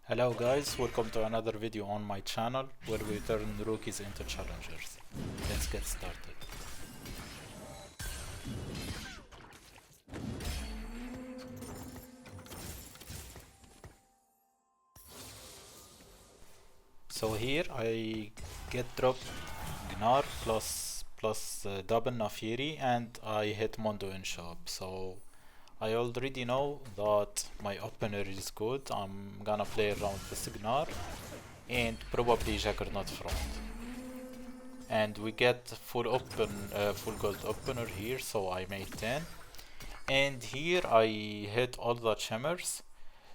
Hello guys, welcome to another video on my channel where we turn rookies into challengers. Let's get started. So here I get drop gnar plus double nafiri and I hit Mondo in shop. So I already know that my opener is good. I'm gonna play around with gnar and probably Juggernaut front. And we get full gold opener here, so I made 10. And here I hit all the shimmers.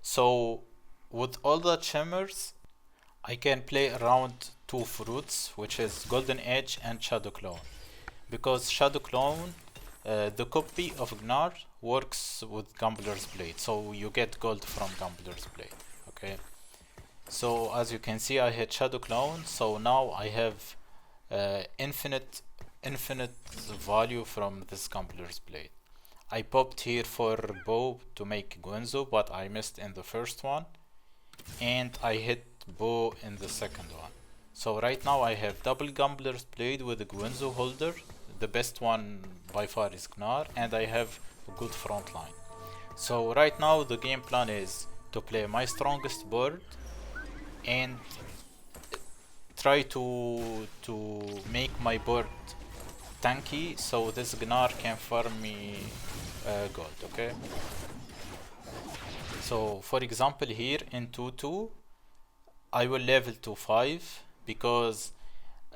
So with all the shimmers, I can play around two fruits, which is Golden Edge and Shadowclone. Because Shadowclone, the copy of Gnar works with Gambler's Blade, so you get gold from Gambler's Blade. Okay. So as you can see, I hit Shadowclone, so now I have infinite value from this Gambler's Blade. I popped here for bow to make Guenzo, but I missed in the first one, and I hit bow in the second one. So right now I have double Gambler's Blade with a Guenzo holder. The best one by far is Gnar, and I have a good front line. So right now the game plan is to play my strongest board and try to make my board tanky so this Gnar can farm me gold. Okay, so for example here in 2-2 I will level to 5 because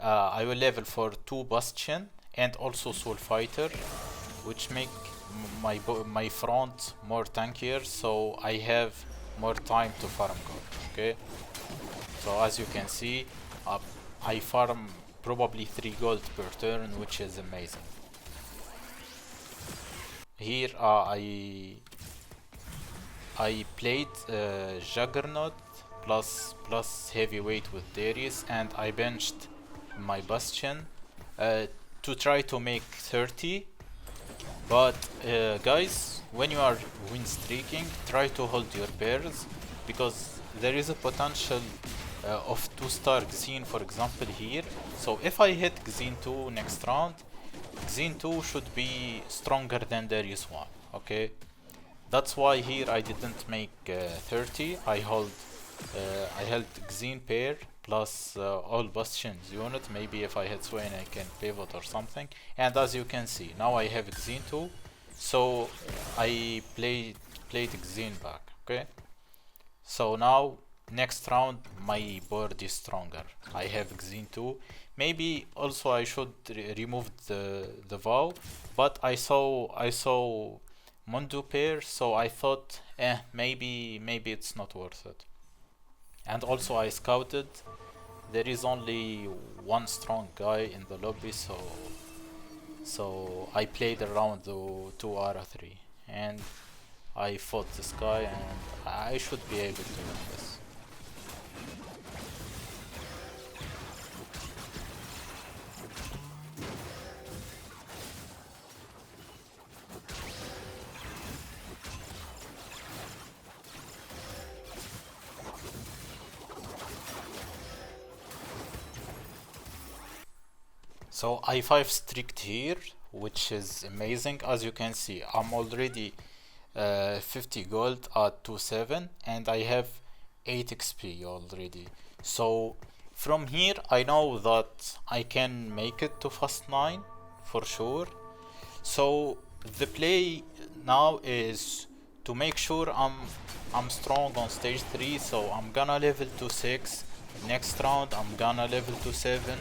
I will level for 2 Bastion and also Soul Fighter, which make my front more tankier, so I have more time to farm gold. Okay, so as you can see, I farm probably 3 gold per turn, which is amazing. Here I played Juggernaut plus heavyweight with Darius, and I benched my Bastion to try to make 30. But guys, when you are win streaking, try to hold your pairs because there is a potential of 2-star Xin, for example here. So if I hit Xin 2 next round, Xin 2 should be stronger than Darius 1. Okay, that's why here I didn't make 30. I held Xin pair plus all Bastions unit. Maybe if I hit Swain I can pivot or something. And as you can see, now I have Xin 2, so I played Xin back. Okay, so now next round my board is stronger. I have Xin 2. Maybe also I should remove the vow, but I saw Mondo pair, so I thought maybe it's not worth it. And also I scouted, there is only one strong guy in the lobby, so I played around the 2 Ara 3 and I fought this guy, and I should be able to win this. So I 5 streaked here, which is amazing. As you can see, I'm already 50 gold at 2-7 and I have 8 XP already. So from here I know that I can make it to fast 9 for sure. So the play now is to make sure I'm strong on stage 3, so I'm gonna level to 6. Next round I'm gonna level to 7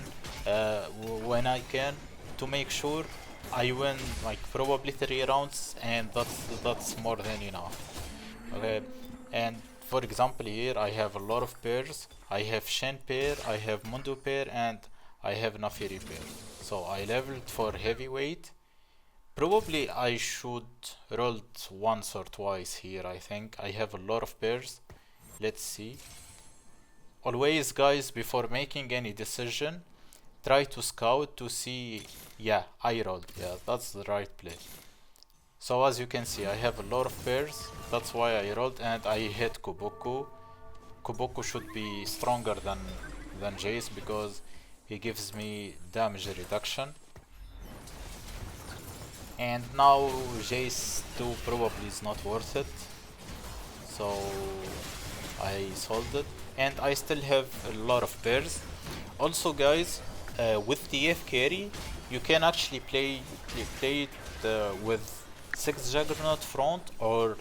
when I can, to make sure I win like probably 3 rounds, and that's more than enough. Okay, and for example here I have a lot of pairs. I have Shen pair, I have Mundo pair, and I have Nafiri pair. So I leveled for heavyweight. Probably I should roll once or twice here. I think I have a lot of pairs. Let's see. Always guys, before making any decision, try to scout to see. Yeah, I rolled. Yeah, that's the right play. So as you can see, I have a lot of pairs. That's why I rolled, and I hit Kuboku. Kuboku should be stronger than Jace because he gives me damage reduction. And now Jace 2 probably is not worth it, so I sold it. And I still have a lot of pairs. Also guys, with TF carry, you can actually play it with 6 Juggernaut front or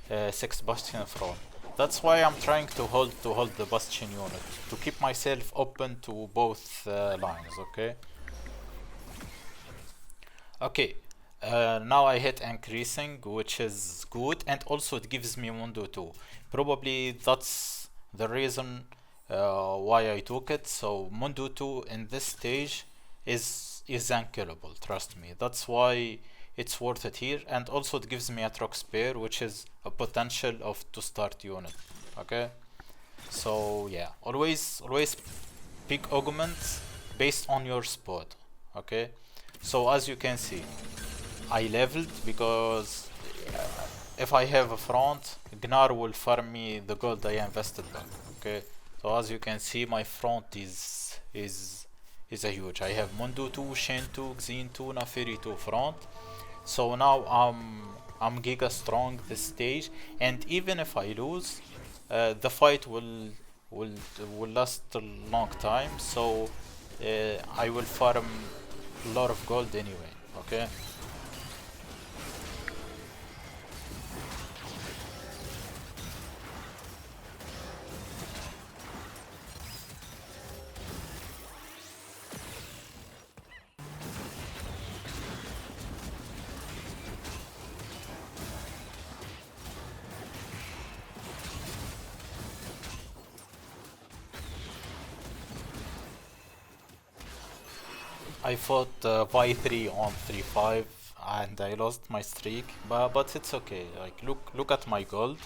6 Bastion front. That's why I'm trying to hold the Bastion unit, to keep myself open to both lines, okay? Okay, now I hit increasing, which is good, and also it gives me Mundo 2. Probably that's the reason why I took it. So Mundo 2 in this stage is unkillable, trust me. That's why it's worth it here, and also it gives me a Trox pair, which is a potential of 2-start unit. Okay, so yeah, always pick augments based on your spot. Okay, so as you can see, I leveled because if I have a front, Gnar will farm me the gold I invested back. Okay, so as you can see, my front is a huge. I have Mundo 2, Shen 2, Xin 2, Nafiri 2 front. So now I'm giga strong this stage, and even if I lose, the fight will last a long time. So I will farm a lot of gold anyway. Okay. I fought Vi3 on 3-5 and I lost my streak, but it's okay. Like look at my gold.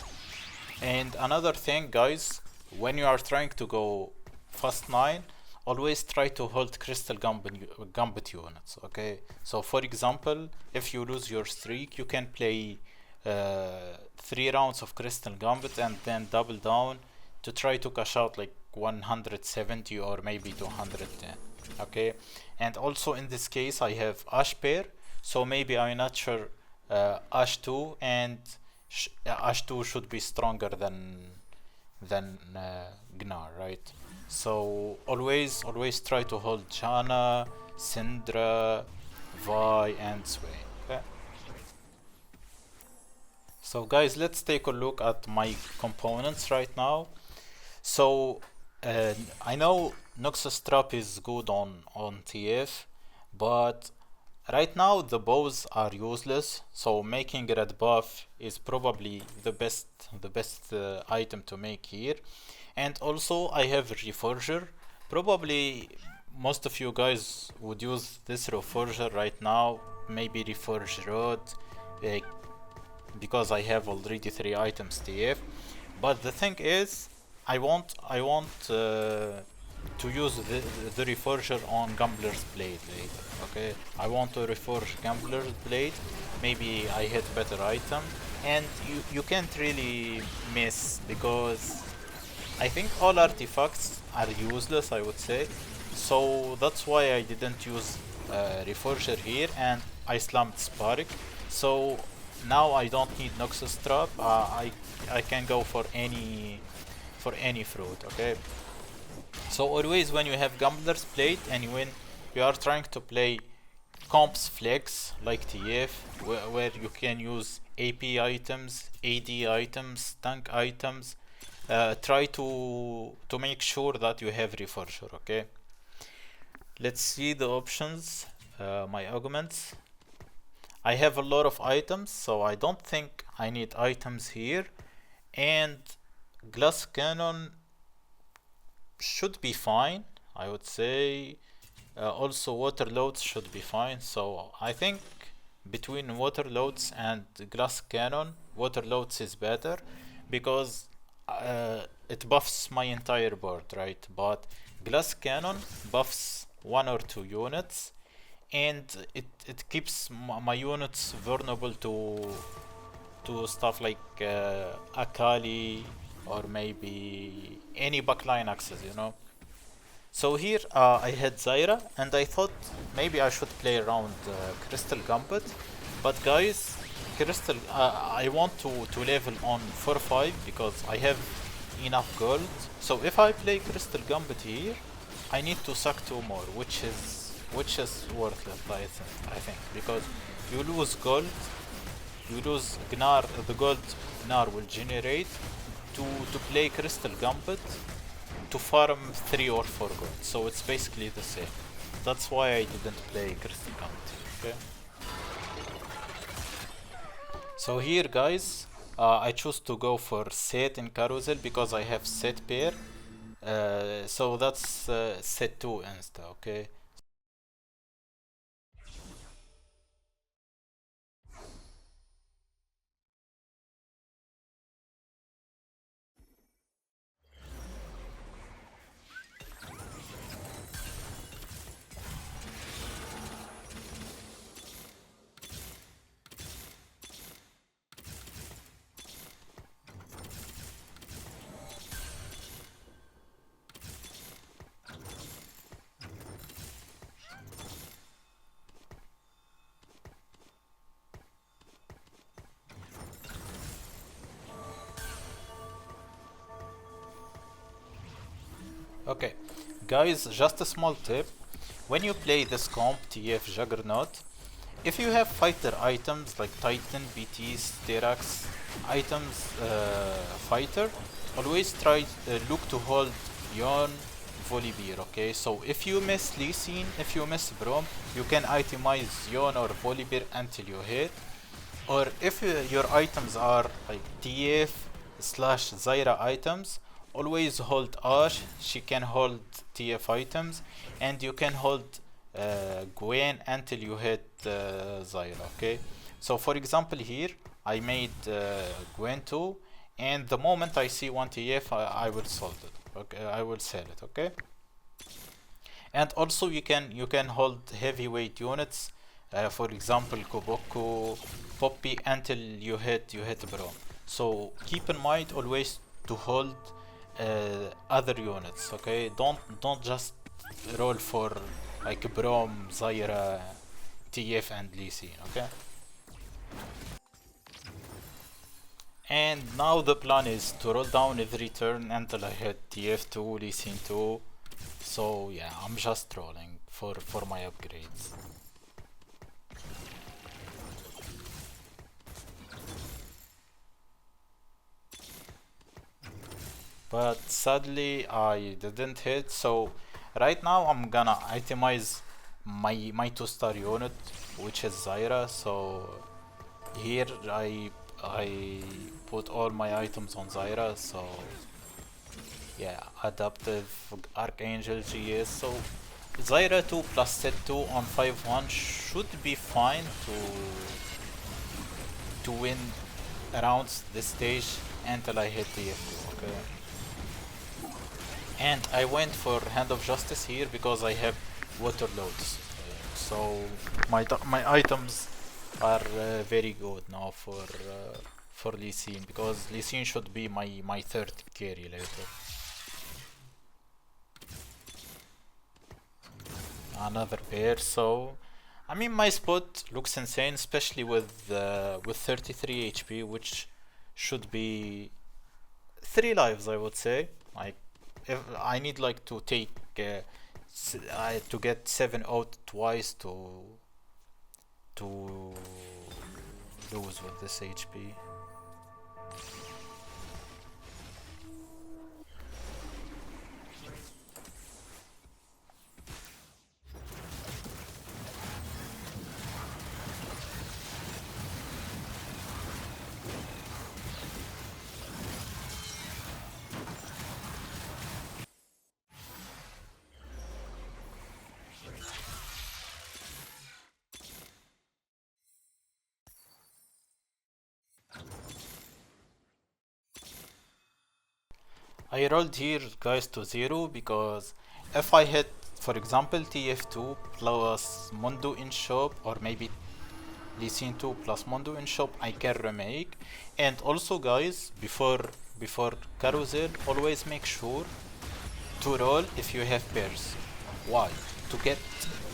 And another thing, guys, when you are trying to go fast 9, always try to hold crystal gambit units. Okay, so for example, if you lose your streak, you can play 3 rounds of crystal gambit and then double down to try to cash out like 170 or maybe 210. Okay, and also in this case I have Ash pair, so maybe I nurture Ash 2, and Ash 2 should be stronger than Gnar, right? So always try to hold Janna, Syndra, Vi, and Sway. Okay. So guys, let's take a look at my components right now. So I know Noxus Trap is good on TF, but right now the bows are useless, so making red buff is probably the best item to make here. And also I have Reforger. Probably most of you guys would use this Reforger right now, maybe Reforge Rod, because I have already 3 items TF. But the thing is, I want to use the Reforger on Gambler's Blade later. Okay, I want to reforge Gambler's Blade. Maybe I hit better item, and you can't really miss because I think all artifacts are useless, I would say. So that's why I didn't use Reforger here, and I slammed Spark. So now I don't need Noxus Trap. I can go for any fruit. Okay. So always when you have Gambler's Blade and when you are trying to play comps flex like TF, where you can use AP items, AD items, tank items, try to make sure that you have Reforger. Okay. Let's see the options. My augments. I have a lot of items, so I don't think I need items here. And glass cannon should be fine, I would say. Also water loads should be fine. So I think between water loads and glass cannon, water loads is better because it buffs my entire board, right? But glass cannon buffs 1 or 2 units, and it keeps my units vulnerable to stuff like Akali or maybe any backline access, you know. So here I had Zyra, and I thought maybe I should play around Crystal Gambit, but guys, Crystal, I want to level on 4-5 because I have enough gold. So if I play Crystal Gambit here, I need to suck 2 more, which is worthless, I think, because you lose gold, you lose gnar, the gold gnar will generate to play Crystal Gambit to farm 3 or 4 gold, so it's basically the same. That's why I didn't play Crystal Gambit, okay? So here guys, I choose to go for set in carousel because I have set pair. So that's set 2 insta, okay? Okay, guys, just a small tip. When you play this comp TF Juggernaut, if you have fighter items like Titan, BT, Sterax, items fighter, always try look to hold Yon, Volibear, okay? So if you miss Lee Sin, if you miss Braum, you can itemize Yon or Volibear until you hit. Or if your items are like TF slash Zyra items, always hold Ash, she can hold TF items, and you can hold Gwen until you hit Zyra, okay? So for example here, I made Gwen 2, and the moment I see one TF, I will sell it, okay? I will sell it, okay? And also you can hold heavyweight units, for example Koboko, Poppy, until you hit Braum. So keep in mind always to hold other units, okay? Don't just roll for like Braum, Zyra, TF and Lee Sin, okay? And now the plan is to roll down every turn until I hit TF2, Lee Sin 2. So yeah, I'm just rolling for my upgrades. But sadly I didn't hit, so right now I'm gonna itemize my 2-star unit, which is Zyra. So here I put all my items on Zyra, so yeah, adaptive Archangel GS. So Zyra 2 plus set 2 on 5-1 should be fine to win around this stage until I hit TF2, okay? And I went for Hand of Justice here because I have water loads. So my items are very good now for Lee Sin, because Lee Sin should be my third carry later. Another pair, so I mean my spot looks insane, especially with 33 HP, which should be 3 lives, I would say. Like if I need like to take to get 7 out twice to lose with this HP. I rolled here guys to 0 because if I hit, for example, TF2 plus Mundo in shop, or maybe Lee Sin 2 plus Mundo in shop, I can remake. And also guys, before before carousel, always make sure to roll if you have pairs. Why? To get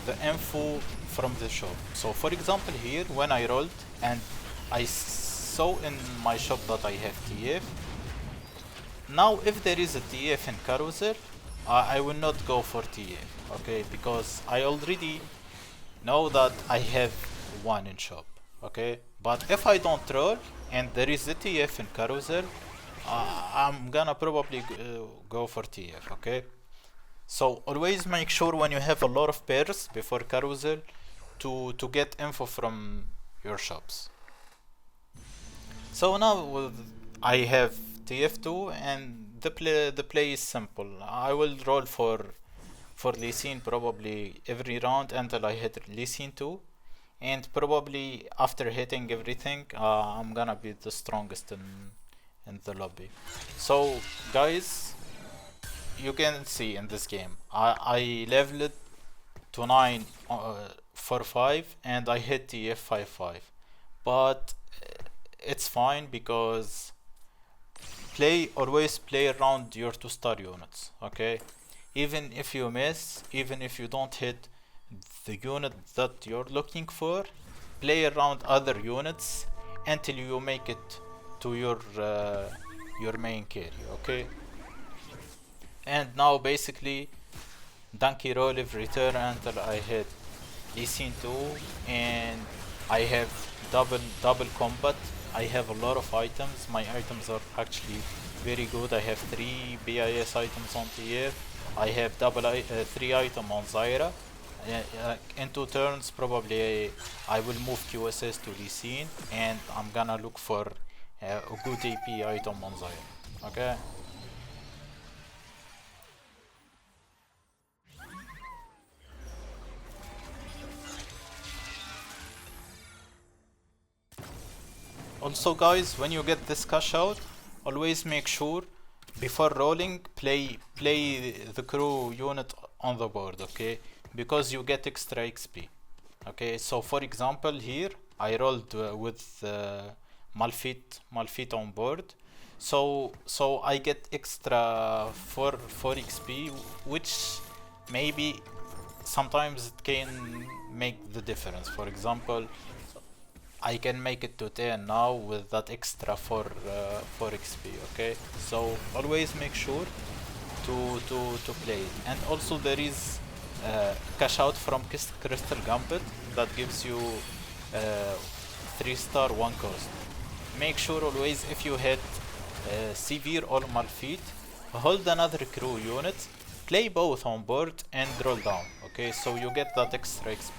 the info from the shop. So for example here, when I rolled and I saw in my shop that I have TF, now if there is a TF in carousel, I will not go for TF, okay, because I already know that I have one in shop, okay. But if I don't roll and there is a TF in carousel, I'm gonna probably go for TF, okay. So always make sure when you have a lot of pairs before carousel to get info from your shops. So now I have TF2 and the play is simple. I will roll for Lee Sin probably every round until I hit Lee Sin 2, and probably after hitting everything I'm gonna be the strongest in the lobby. So guys, you can see in this game I leveled to 9 for 5 and I hit TF 5-5, but it's fine because always play around your 2-star units, okay. Even if you miss, even if you don't hit the unit that you're looking for, play around other units until you make it to your main carry, okay. And now basically donkey roll every turn until I hit Lee Sin 2, and I have double combat. I have a lot of items. My items are actually very good. I have 3 BIS items on TF. I have 3 items on Zyra. In 2 turns probably I will move QSS to Lee Sin, and I'm gonna look for a good AP item on Zyra, okay. Also guys, when you get this cash out, always make sure before rolling play the crew unit on the board, okay, because you get extra XP, okay. So for example here I rolled with Malfit on board, so I get extra 4 XP, which maybe sometimes it can make the difference. For example, I can make it to 10 now with that extra 4 XP, okay. So always make sure to play it. And also there is cash out from Crystal Gambit that gives you 3-star 1 cost. Make sure always if you hit Severe or Malfit, hold another crew unit, play both on board and roll down, okay, so you get that extra XP.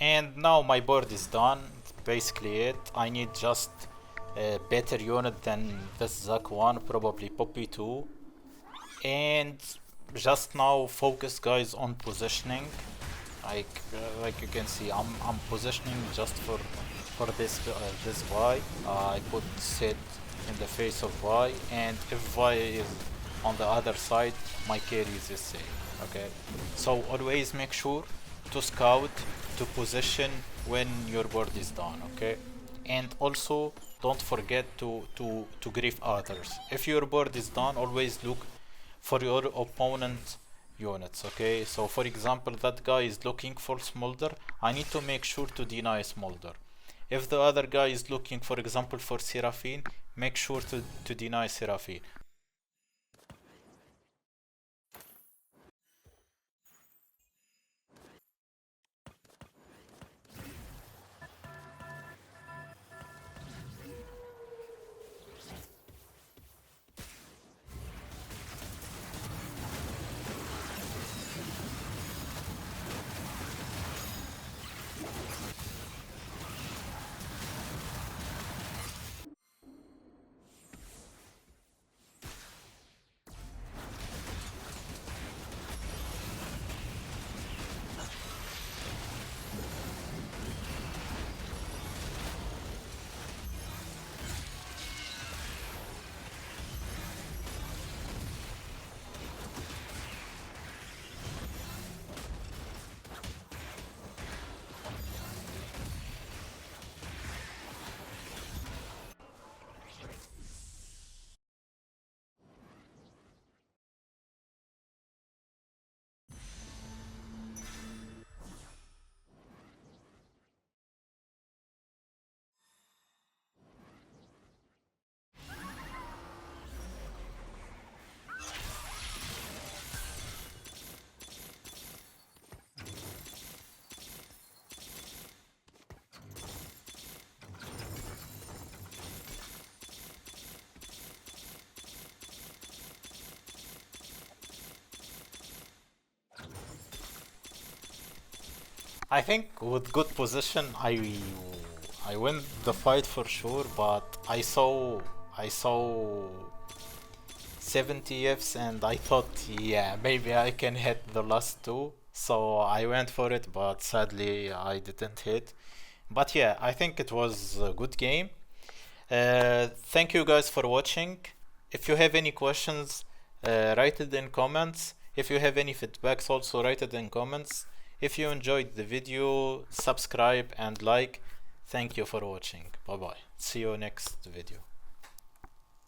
And now my board is done. Basically it. I need just a better unit than this Zac 1, probably Poppy 2. And just now focus guys on positioning. Like you can see, I'm positioning just for this Vi. I put Sid in the face of Vi, and if Vi is on the other side, my carry is safe. Okay, so always make sure to scout, to position when your board is done, okay. And also don't forget to grief others. If your board is done, always look for your opponent units, okay. So for example, that guy is looking for Smolder, I need to make sure to deny Smolder. If the other guy is looking, for example, for Seraphine, make sure to deny Seraphine. I think with good position, I win the fight for sure. But I saw 70 Fs and I thought, yeah, maybe I can hit the last two. So I went for it, but sadly I didn't hit. But yeah, I think it was a good game. Thank you guys for watching. If you have any questions, write it in comments. If you have any feedbacks, also write it in comments. If you enjoyed the video, subscribe and like. Thank you for watching. Bye bye. See you next video.